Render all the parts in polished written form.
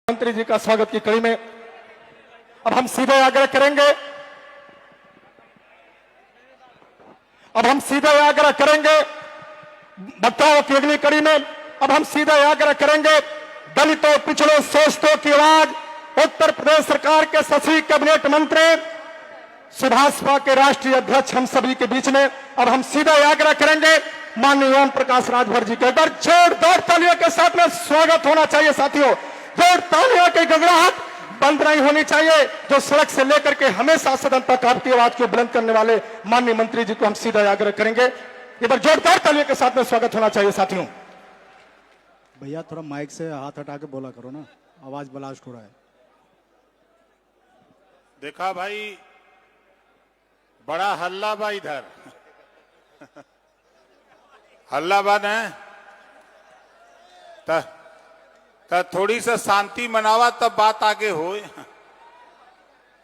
मंत्री जी का स्वागत की कड़ी में अब हम सीधे आग्रह करेंगे वक्ताओं की अगली कड़ी में अब हम सीधे आग्रह करेंगे दलितों पिछड़ों शोषितों की आवाज उत्तर प्रदेश सरकार के सचिव कैबिनेट मंत्री सुभाषपा के राष्ट्रीय अध्यक्ष हम सभी के बीच में अब हम सीधे आग्रह करेंगे माननीय ओम प्रकाश राजभर जी के एक बार जोरदार तालियों के साथ में स्वागत होना चाहिए। साथियों, जोर तालियों की गड़गड़ाहट बंद नहीं होनी चाहिए। जो सड़क से लेकर के हमेशा सदन तक आपकी आवाज को बुलंद करने वाले माननीय मंत्री जी को हम सीधा आग्रह करेंगे एक बार जोरदार तालियों के साथ में स्वागत होना चाहिए। साथियों, भैया थोड़ा माइक से हाथ हटा के बोला करो ना, आवाज ब्लास्ट हो रहा है। देखा भाई, बड़ा हल्ला बा इधर हल्ला बा न त थोड़ी सा शांति मनावा तब बात आगे हो,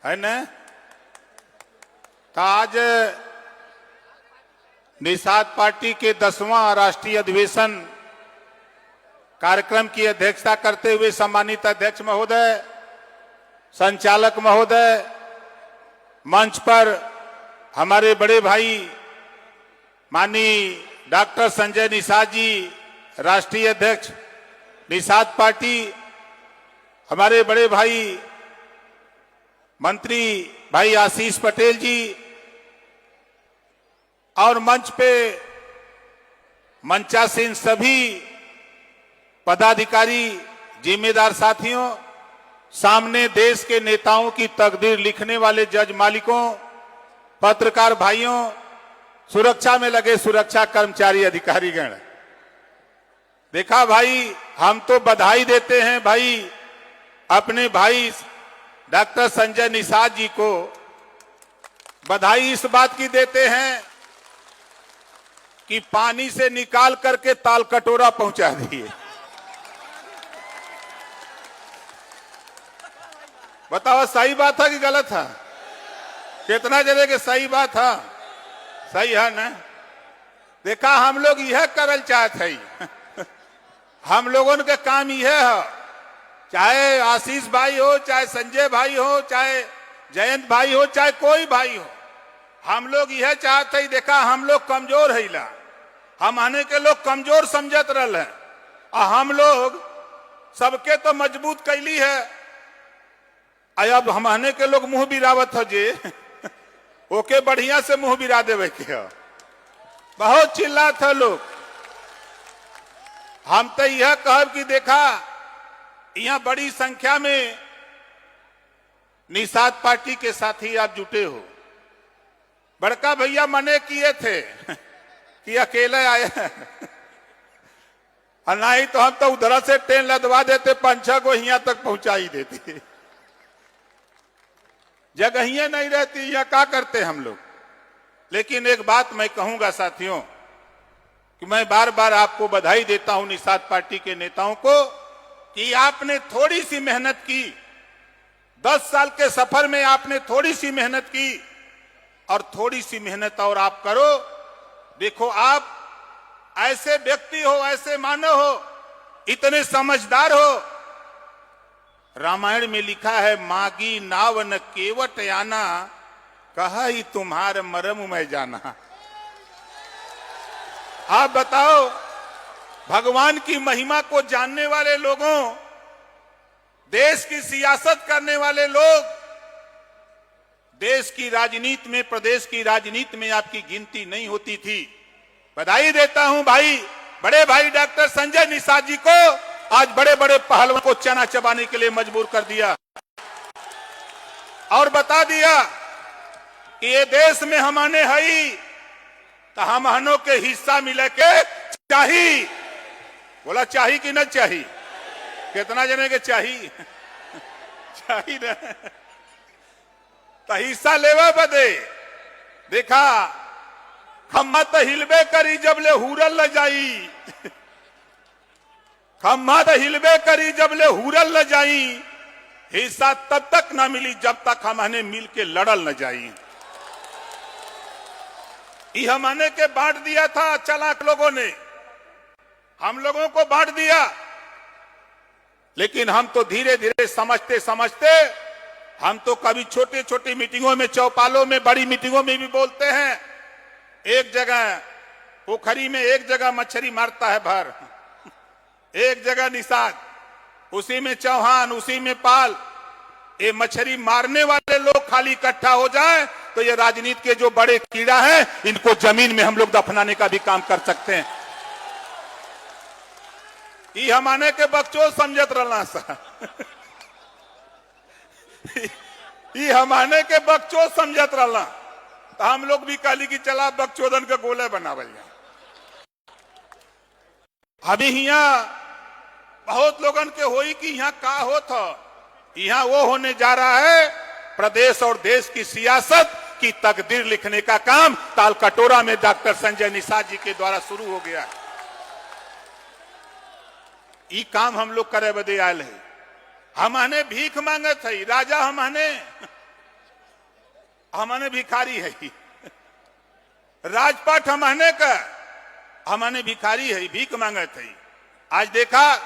है न। आज निषाद पार्टी के 10वां राष्ट्रीय अधिवेशन कार्यक्रम की अध्यक्षता करते हुए सम्मानित अध्यक्ष महोदय, संचालक महोदय, मंच पर हमारे बड़े भाई माननीय डॉक्टर संजय निषाद जी, राष्ट्रीय अध्यक्ष निषाद पार्टी, हमारे बड़े भाई मंत्री भाई आशीष पटेल जी, और मंच पे मंचासीन सभी पदाधिकारी, जिम्मेदार साथियों, सामने देश के नेताओं की तकदीर लिखने वाले जज मालिकों, पत्रकार भाइयों, सुरक्षा में लगे सुरक्षा कर्मचारी अधिकारीगण। देखा भाई, हम तो बधाई देते हैं भाई अपने भाई डॉक्टर संजय निषाद जी को। बधाई इस बात की देते हैं कि पानी से निकाल करके ताल कटोरा पहुंचा दिए। बताओ, सही बात था कि गलत था? कितना जने के सही बात था? सही है ना। देखा, हम लोग यह करल चाहते हैं हम लोगों के काम यह है, चाहे आशीष भाई हो, चाहे संजय भाई हो, चाहे जयंत भाई हो, चाहे कोई भाई हो, हम लोग यह चाहते ही। देखा, हम लोग कमजोर है ला, हम आने के लोग कमजोर समझत रहे हैं, और हम लोग सबके तो मजबूत कैली है। अब हम आने के लोग मुंह बिरावत हो जे ओके बढ़िया से मुंह बिरा देवे के हो। बहुत चिल्लात है लोग। हम तो यह कहब कि देखा, यहाँ बड़ी संख्या में निषाद पार्टी के साथी आप जुटे हो। बड़का भैया मने किए थे कि अकेले आए और नहीं तो हम तो उधर से ट्रेन लदवा देते, 5-6 को यहाँ तक पहुंचा ही देते। जगह नहीं रहती, यह क्या करते हम लोग। लेकिन एक बात मैं कहूंगा साथियों, कि मैं बार बार आपको बधाई देता हूं निषाद पार्टी के नेताओं को, कि आपने थोड़ी सी मेहनत की। 10 साल के सफर में आपने थोड़ी सी मेहनत की, और थोड़ी सी मेहनत और आप करो। देखो, आप ऐसे व्यक्ति हो, ऐसे मानव हो, इतने समझदार हो। रामायण में लिखा है, मागी नाव न केवट आना, कहा ही तुम्हारे मरम में जाना। आप बताओ, भगवान की महिमा को जानने वाले लोगों, देश की सियासत करने वाले लोग, देश की राजनीति में, प्रदेश की राजनीति में आपकी गिनती नहीं होती थी। बधाई देता हूं भाई, बड़े भाई डॉक्टर संजय निषाद जी को। आज बड़े बड़े पहलवान को चना चबाने के लिए मजबूर कर दिया, और बता दिया कि ये देश में हम आने हई तो हम हनों के हिस्सा मिले के चाहिए। बोला चाहिए कि न चाहिए? कितना जने के चाहिए? चाहिए न तो हिस्सा लेवा बदे। देखा, खम्मा तो हिलबे करी जब ले हुरल न जाई खम्मा तो हिलबे करी जब ले हुरल न जाई, हिस्सा तब तक ना मिली जब तक हमने मिल के लड़ल न जाई। ये हमने के बांट दिया था चालाक लोगों ने, हम लोगों को बांट दिया। लेकिन हम तो धीरे धीरे समझते समझते हम तो कभी छोटी छोटी मीटिंगों में, चौपालों में, बड़ी मीटिंगों में भी बोलते हैं। एक जगह पोखरी में एक जगह मछली मारता है भर, एक जगह निषाद, उसी में चौहान, उसी में पाल। ये मछली मारने वाले लोग खाली इकट्ठा हो जाए तो ये राजनीति के जो बड़े कीड़ा है इनको जमीन में हम लोग दफनाने का भी काम कर सकते हैं। ये हमारे के बकचोद समझत रहना सा ये हमारे के बकचोद समझत रहना, तो हम लोग भी कहली कि चला बकचोदन के गोले बनावल जाए। अभी यहाँ बहुत लोगन के होई कि यहाँ का होत, यहाँ वो होने जा रहा है प्रदेश और देश की सियासत की तकदीर लिखने का काम ताल कटोरा में डॉक्टर संजय निषाद जी के द्वारा शुरू हो गया। ये काम हम लोग करे बदे आयल है। हमने भीख मांगत है, राजा हमने भिखारी है, राजपाट हमने भिखारी है, भीख मांगत है। आज देखा,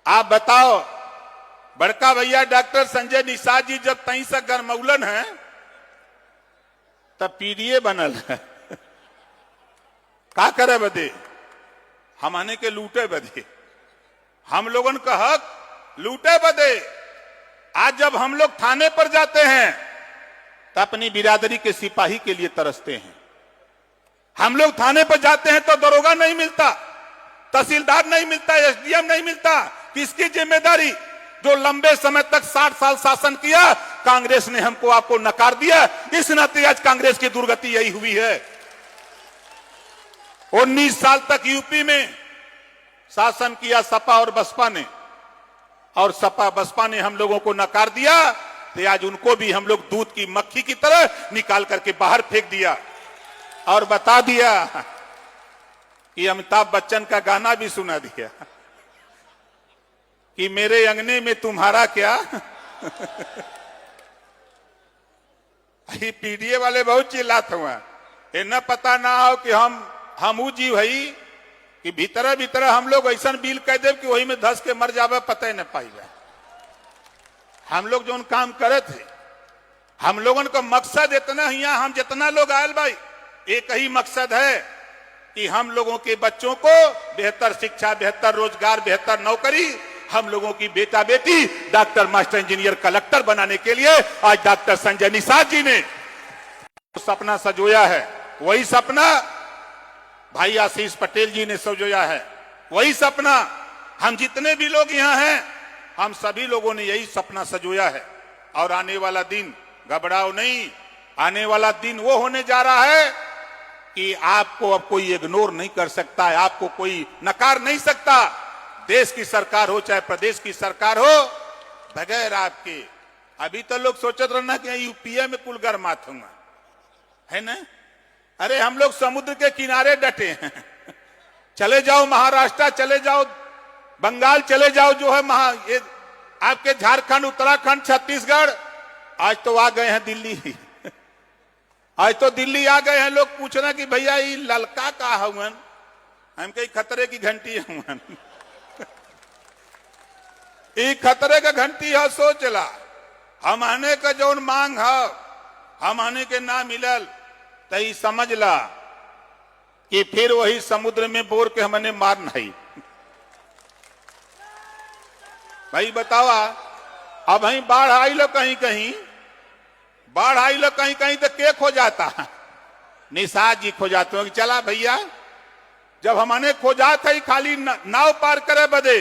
आप बताओ, बड़का भैया डॉक्टर संजय निषाद जी जब तई से गरमौलन है तब पीडीए बनल है। का करे बदे? हमने के लूटे बदे, हम लोगन का हक लूटे बदे। आज जब हम लोग थाने पर जाते हैं तो अपनी बिरादरी के सिपाही के लिए तरसते हैं। हम लोग थाने पर जाते हैं तो दरोगा नहीं मिलता, तहसीलदार नहीं मिलता, एसडीएम नहीं मिलता। किसकी जिम्मेदारी? जो लंबे समय तक 60 साल शासन किया, कांग्रेस ने हमको आपको नकार दिया। इस नाते आज कांग्रेस की दुर्गति यही हुई है। 19 साल तक यूपी में शासन किया सपा और बसपा ने, और सपा बसपा ने हम लोगों को नकार दिया, तो आज उनको भी हम लोग दूध की मक्खी की तरह निकाल करके बाहर फेंक दिया और बता दिया कि अमिताभ बच्चन का गाना भी सुना दिया कि मेरे अंगने में तुम्हारा क्या। पीडीए वाले बहुत चिल्लात हुआ, ये न पता ना हो कि हम ऊ जीव हई कि भीतर भीतर हम लोग ऐसा बिल कह दे कि वही में धस के मर जावे, पता ही न पाई जाए। हम लोग जो काम करे थे, हम लोगों का मकसद इतना ही, हम जितना लोग आयल भाई, एक ही मकसद है कि हम लोगों के बच्चों को बेहतर शिक्षा, बेहतर रोजगार, बेहतर नौकरी, हम लोगों की बेटा बेटी डॉक्टर, मास्टर, इंजीनियर, कलेक्टर बनाने के लिए आज डॉक्टर संजय निषाद जी ने सपना सजोया है। वही सपना भाई आशीष पटेल जी ने सजोया है। वही सपना हम जितने भी लोग यहाँ हैं, हम सभी लोगों ने यही सपना सजोया है। और आने वाला दिन, घबराओ नहीं, आने वाला दिन वो होने जा रहा है कि आपको अब कोई इग्नोर नहीं कर सकता है, आपको कोई नकार नहीं सकता। देश की सरकार हो चाहे प्रदेश की सरकार हो, बगैर आपके, अभी तो लोग सोचत रहना कि यूपीए में कुल गर्मात होगा, है ना? अरे हम लोग समुद्र के किनारे डटे हैं। चले जाओ महाराष्ट्र, चले जाओ बंगाल, चले जाओ जो है ये आपके झारखंड, उत्तराखंड, छत्तीसगढ़, आज तो आ गए हैं दिल्ली। आज तो दिल्ली आ गए हैं लोग पूछना कि भैया ये ललका का हुन, हम कहीं खतरे की घंटी हुन। ये खतरे का घंटी है, सोचला हम आने का जो मांग है, हम आने के ना मिलल तई समझ ला कि फिर वही समुद्र में बोर के हमने मार नहीं। भाई बतावा, अब वही बाढ़ आई लो कहीं कहीं, बाढ़ आई लो कहीं कहीं तो के खो जाता? निषाद जी खो जाते हो कि चला भैया, जब हमने खोजा था खाली नाव पार करे बदे,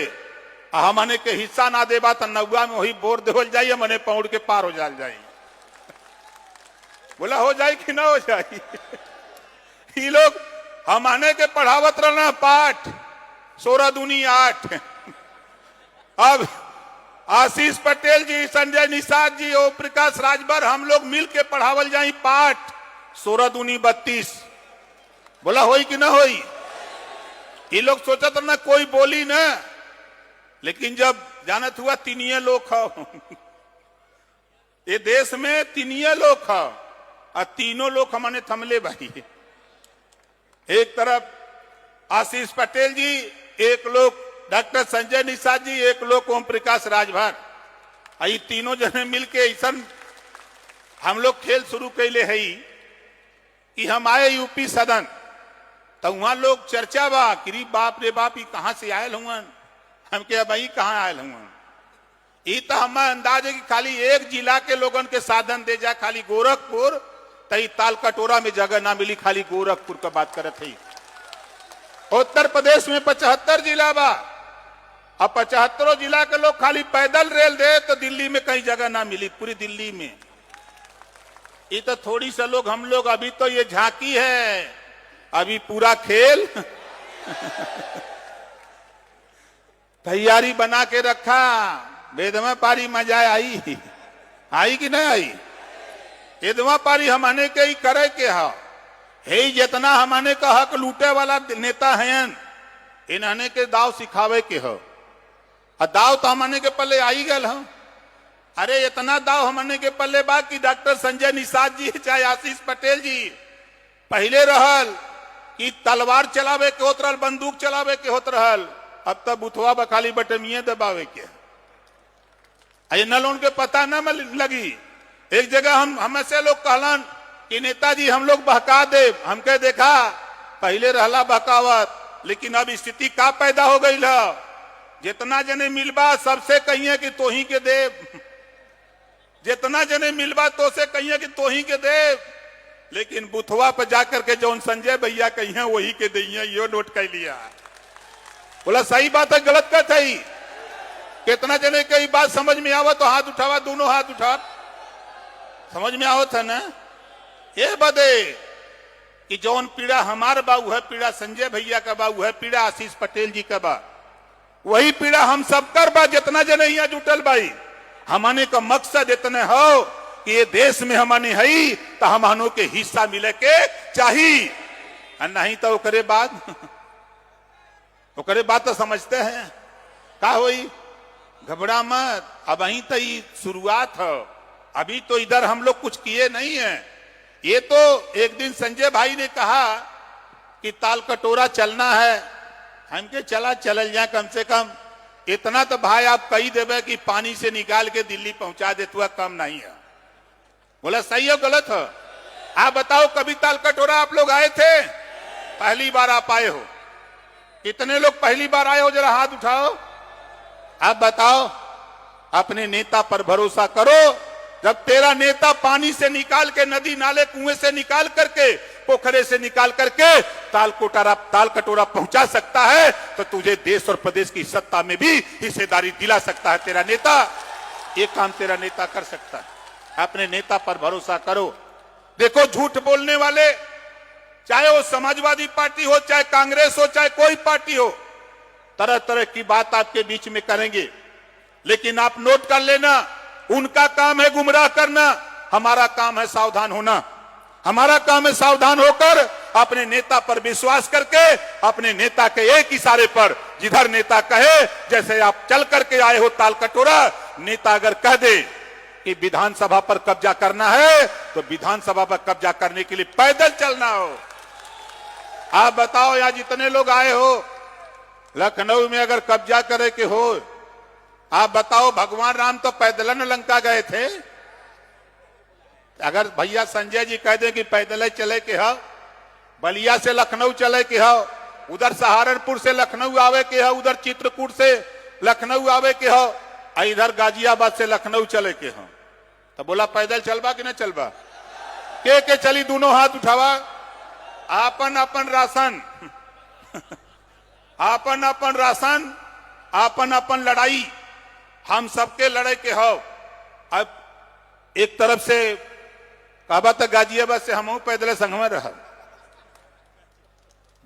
हमने के हिस्सा ना देबा तो नौवा में वही बोर देवल जाइए, हमने पौड़ के पार हो जाए। बोला हो जाए कि ना हो जाए। ये लोग हमने के पढ़ावत रहना पाठ 16 दूनी 8। अब आशीष पटेल जी, संजय निषाद जी, ओम प्रकाश राजभर, हम लोग मिल के पढ़ावल जाए पाठ 16 दूनी 32। बोला होई कि ना होई? ये लोग सोचत रहना कोई बोली ना, लेकिन जब जानत हुआ तीनिये लोग हो ये देश में, तीनिये लोग हो, और तीनों लोग हमने थमले भाई। एक तरफ आशीष पटेल जी, एक लोग डॉक्टर संजय निषाद जी, एक लोग ओम प्रकाश राजभर, आई तीनों जने मिलके ऐसा हम लोग खेल शुरू कैले है कि हम आए यूपी सदन, तो वहां लोग चर्चा बा कि बाप रे बाप ये कहां से आयल हुआ, हम क्या भाई कहां आयल हुआ। ये तो हमें अंदाज है कि खाली एक जिला के लोगन के साधन दे जा, खाली गोरखपुर, तई ताल कटोरा में जगह ना मिली, खाली गोरखपुर का बात करत है। उत्तर प्रदेश में 75 जिला बा, अब 75 जिला के लोग खाली पैदल रेल दे तो दिल्ली में कहीं जगह ना मिली, पूरी दिल्ली में। ये तो थोड़ी सा लोग हम लोग, अभी तो ये झांकी है, अभी पूरा खेल तैयारी बना के रखा। वेदमा पारी मजा आई कि नहीं आई? वेदमा पारी हमने के ही करे के है जितना हमने का हक लूटे वाला नेता हैं, इन्हने के दाव सिखावे के हो, और दाव तो हमने के पल्ले आई गल हो। अरे इतना दाव हमने के पल्ले बा कि डॉक्टर संजय निषाद जी चाहे आशीष पटेल जी पहले रहल कि तलवार चलावे के होत रहल, बंदूक चलावे के होत रहल, अब तब बुथवा बखाली बटमिए दबावे के। ये न उनके पता न लगी। एक जगह हम से लोग कहलन कि नेताजी हम लोग बहका दे, हमके देखा पहले रहला बहकावत, लेकिन अब स्थिति का पैदा हो गई है, जितना जने मिलबा सबसे कहिए कि तोही के देव, जितना जने मिलबा तो से कहिए कि तोही के देव, लेकिन बुथवा पर जाकर के जौन संजय भैया कहिए वही के दइए, यो नोट कर लिया। बोला सही बात है गलत का थी? कितना जने कई बात समझ में आवा तो हाथ उठावा, दोनों हाथ उठा, समझ में आवत है ना? ये बदे कि जौन पीड़ा हमार बाऊ है, पीड़ा संजय भैया का बाऊ है, पीड़ा आशीष पटेल जी का बा, वही पीड़ा हम सब कर बा, जितना जने यहाँ जुटल बाई। हमने का मकसद इतने हो कि ये देश में हमने है तो हमनों के हिस्सा मिले के चाहिए, नहीं तो ओकरे बात तो समझते हैं का होई। घबरा मत, अब वहीं तो शुरुआत है, अभी तो इधर हम लोग कुछ किए नहीं है। ये तो एक दिन संजय भाई ने कहा कि ताल कटोरा चलना है, हमके चल जाए, कम से कम इतना तो भाई आप कही देवे कि पानी से निकाल के दिल्ली पहुंचा दे, तो कम नहीं है। बोला सही हो गलत हो? आप बताओ कभी ताल कटोरा आप लोग आए थे? पहली बार आप आए हो? कितने लोग पहली बार आए हो? जरा हाथ उठाओ। आप बताओ, अपने नेता पर भरोसा करो। जब तेरा नेता पानी से निकाल के, नदी नाले कुएं से निकाल करके, पोखरे से निकाल करके ताल कटोरा पहुंचा सकता है, तो तुझे देश और प्रदेश की सत्ता में भी हिस्सेदारी दिला सकता है तेरा नेता। ये काम तेरा नेता कर सकता है, अपने नेता पर भरोसा करो। देखो झूठ बोलने वाले, चाहे वो समाजवादी पार्टी हो, चाहे कांग्रेस हो, चाहे कोई पार्टी हो, तरह तरह की बात आपके बीच में करेंगे, लेकिन आप नोट कर लेना, उनका काम है गुमराह करना, हमारा काम है सावधान होना। हमारा काम है सावधान होकर अपने नेता पर विश्वास करके, अपने नेता के एक इशारे पर, जिधर नेता कहे, जैसे आप चल करके आए हो ताल कटोरा, नेता अगर कह दे कि विधानसभा पर कब्जा करना है, तो विधानसभा पर कब्जा करने के लिए पैदल चलना हो। आप बताओ, यहाँ जितने लोग आए हो, लखनऊ में अगर कब्जा करे के हो, आप बताओ, भगवान राम तो पैदल न लंका गए थे। अगर भैया संजय जी कह दे कि पैदल चले के हो, बलिया से लखनऊ चले के हो, उधर सहारनपुर से लखनऊ आवे के हो, उधर चित्रकूट से लखनऊ आवे के हो, इधर गाजियाबाद से लखनऊ चले के हो, तो बोला पैदल चलबा कि न चलबा? के चली? दोनों हाथ उठावा। आपन अपन राशन आपन अपन राशन, आपन अपन लड़ाई, हम सबके लड़ाई के हो। अब एक तरफ से कहबा तो गाजियाबाद से हम पैदल संग में रह,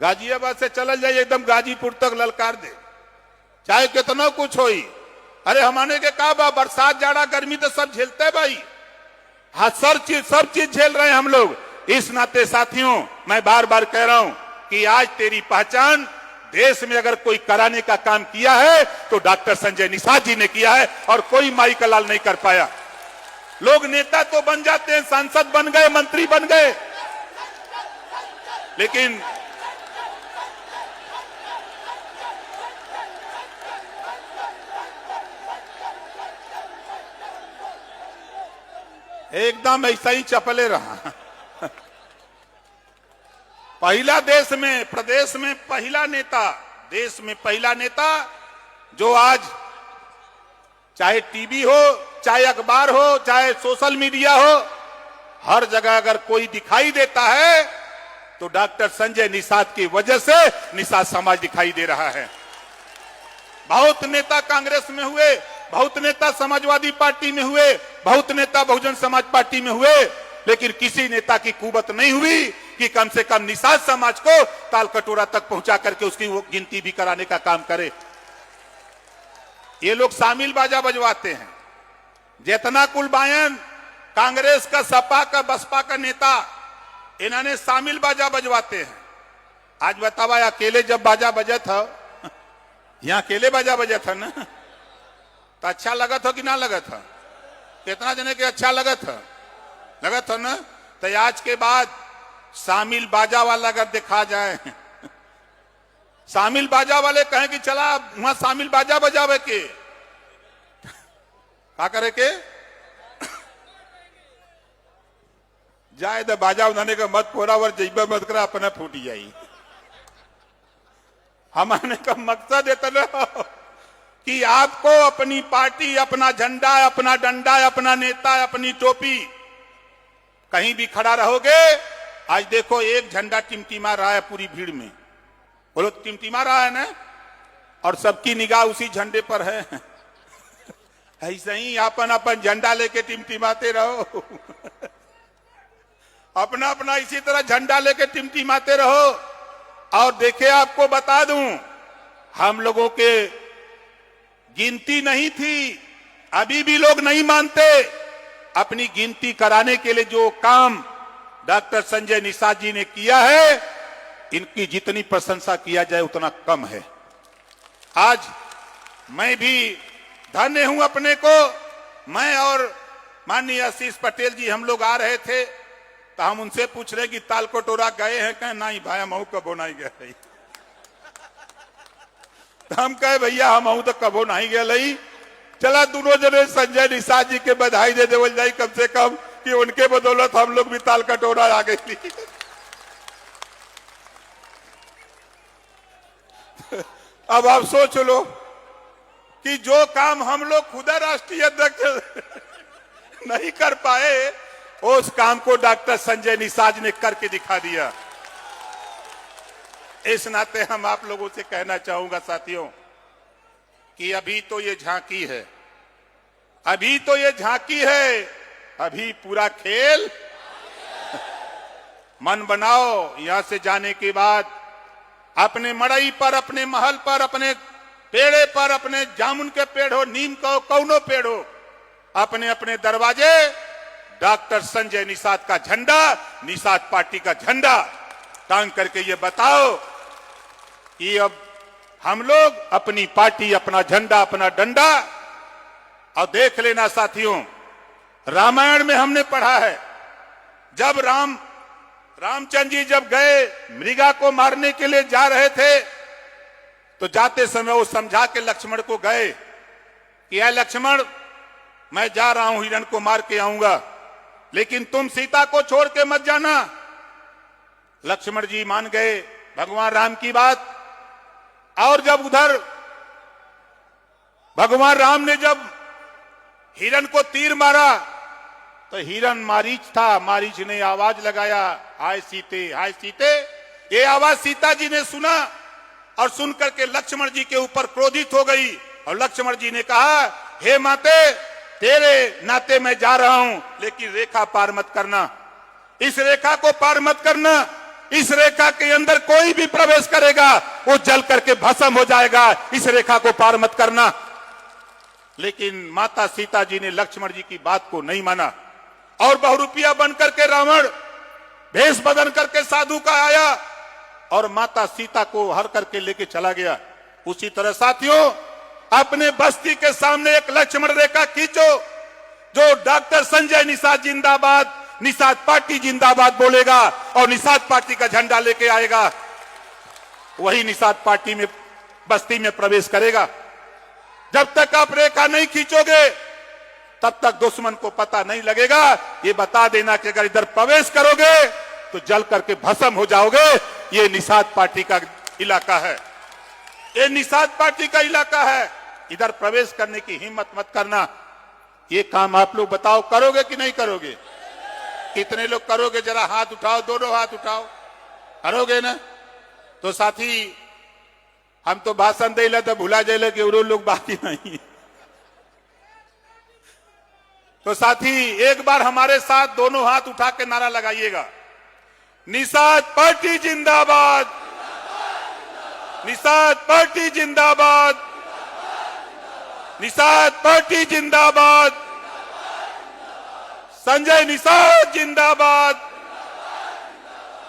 गाजियाबाद से चल जाए एकदम गाजीपुर तक ललकार दे, चाहे कितना कुछ होई। अरे हमारे के कहा बा, बरसात जाड़ा गर्मी तो सब झेलते भाई, हाँ सब चीज झेल रहे हैं हम लोग। इस नाते साथियों, मैं बार बार कह रहा हूं कि आज तेरी पहचान देश में अगर कोई कराने का काम किया है तो डॉक्टर संजय निषाद जी ने किया है, और कोई माई का लाल नहीं कर पाया। लोग नेता तो बन जाते हैं, सांसद बन गए, मंत्री बन गए, लेकिन एकदम ऐसा ही चपले रहा। पहला देश में, प्रदेश में पहला नेता, देश में पहला नेता जो आज चाहे टीवी हो, चाहे अखबार हो, चाहे सोशल मीडिया हो, हर जगह अगर कोई दिखाई देता है तो डॉक्टर संजय निषाद की वजह से निषाद समाज दिखाई दे रहा है। बहुत नेता कांग्रेस में हुए, बहुत नेता समाजवादी पार्टी में हुए, बहुत नेता बहुजन समाज पार्टी में हुए, लेकिन किसी नेता की कुवत नहीं हुई कि कम से कम निषाद समाज को ताल कटोरा तक पहुंचा करके उसकी वो गिनती भी कराने का काम करे। ये लोग शामिल बाजा बजवाते हैं। जितना कुलबायन कांग्रेस का, सपा का, बसपा का नेता, इन्होंने शामिल बाजा बजवाते हैं। आज बतावा, अकेले जब बाजा बजा था, यहां अकेले बाजा बजा था ना, तो अच्छा लगा था कि ना लगा था? कितना जने के अच्छा लगा था? लगा था ना? तो आज के बाद शामिल बाजा वाला अगर दिखा जाए, शामिल बाजा वाले कहें कि चला वहां शामिल बाजा बजावे के, क्या करे के? जाए तो बाजा उठाने का मत पोरावर जइबा मत करा, अपना फूट जाई। हमारे का मकसद इतना कि आपको अपनी पार्टी, अपना झंडा, अपना डंडा, अपना नेता, अपनी टोपी, कहीं भी खड़ा रहोगे। आज देखो एक झंडा टिमटिमा रहा है पूरी भीड़ में, बोलो टिमटिमा रहा है ना, और सबकी निगाह उसी झंडे पर है। ऐसे ही अपन अपन झंडा लेके टिमटिमाते रहो, अपना अपना इसी तरह झंडा लेके टिमटिमाते रहो। और देखिए, आपको बता दूं, हम लोगों के गिनती नहीं थी, अभी भी लोग नहीं मानते। अपनी गिनती कराने के लिए जो काम डॉक्टर संजय निषाद जी ने किया है, इनकी जितनी प्रशंसा किया जाए उतना कम है। आज मैं भी धन्य हूं अपने को। मैं और माननीय आशीष पटेल जी, हम लोग आ रहे थे तो हम उनसे पूछ रहे कि ताल कटोरा गए हैं? कहें नहीं भाई, हम कबो नहीं गए। तो हम कहे भैया हम तो कबो नहीं गए। चला दोनों जने संजय निषाद जी के बधाई दे देवल जाई, कम से कम कि उनके बदौलत हम लोग भी ताल कटोरा आ गई। अब आप सोच लो कि जो काम हम लोग खुदा राष्ट्रीय अध्यक्ष नहीं कर पाए, उस काम को डॉक्टर संजय निषाद ने करके दिखा दिया। इस नाते हम आप लोगों से कहना चाहूंगा साथियों कि अभी तो ये झांकी है, अभी तो ये झांकी है, अभी पूरा खेल। मन बनाओ, यहां से जाने के बाद अपने मड़ई पर, अपने महल पर, अपने पेड़े पर, अपने जामुन के पेड़ हो, नीम का हो, कौनो पेड़ हो, अपने अपने दरवाजे डॉक्टर संजय निषाद का झंडा, निषाद पार्टी का झंडा टांग करके ये बताओ कि अब हम लोग अपनी पार्टी, अपना झंडा, अपना डंडा। और देख लेना साथियों, रामायण में हमने पढ़ा है, जब रामचंद्र जी जब गए मृगा को मारने के लिए जा रहे थे, तो जाते समय वो समझा के लक्ष्मण को गए कि ऐ लक्ष्मण, मैं जा रहा हूं, हिरण को मार के आऊंगा, लेकिन तुम सीता को छोड़ के मत जाना। लक्ष्मण जी मान गए भगवान राम की बात। और जब उधर भगवान राम ने जब हिरण को तीर मारा, तो हिरण मारीच था, मारीच ने आवाज लगाया, हाय सीते, हाय सीते। ये आवाज सीता जी ने सुना और सुन करके लक्ष्मण जी के ऊपर क्रोधित हो गई, और लक्ष्मण जी ने कहा, हे माते, तेरे नाते मैं जा रहा हूं, लेकिन रेखा पार मत करना, इस रेखा को पार मत करना, इस रेखा के अंदर कोई भी प्रवेश करेगा वो जल करके भस्म हो जाएगा, इस रेखा को पार मत करना। लेकिन माता सीता जी ने लक्ष्मण जी की बात को नहीं माना, और बहुरूपिया बन करके रावण भेष बदल करके साधु का आया और माता सीता को हर करके लेके चला गया। उसी तरह साथियों, अपने बस्ती के सामने एक लक्ष्मण रेखा खींचो, जो डॉक्टर संजय निषाद जिंदाबाद, निषाद पार्टी जिंदाबाद बोलेगा और निषाद पार्टी का झंडा लेके आएगा, वही निषाद पार्टी में बस्ती में प्रवेश करेगा। जब तक आप रेखा नहीं खींचोगे, तब तक दुश्मन को पता नहीं लगेगा। ये बता देना कि अगर इधर प्रवेश करोगे तो जल करके भस्म हो जाओगे। ये निषाद पार्टी का इलाका है, ये निषाद पार्टी का इलाका है। इधर प्रवेश करने की हिम्मत मत करना। ये काम आप लोग बताओ, करोगे कि नहीं करोगे? कितने लोग करोगे? जरा हाथ उठाओ, दोनों हाथ उठाओ। करोगे ना? तो साथी, हम तो भाषण दे तो भुला जाए कि वो लोग बाकी नहीं। तो साथी, एक बार हमारे साथ दोनों हाथ उठा के नारा लगाइएगा, निषाद पार्टी जिंदाबाद, निषाद पार्टी जिंदाबाद, निषाद पार्टी जिंदाबाद, संजय निषाद जिंदाबाद,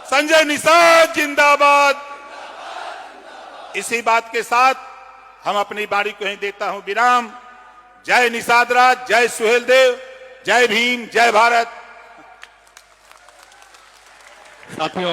संजय निषाद जिंदाबाद। इसी बात के साथ हम अपनी बारी को ही देता हूं विराम। जय निषाद राज, जय सुहेल देव, जय भीम, जय भारत। साथियों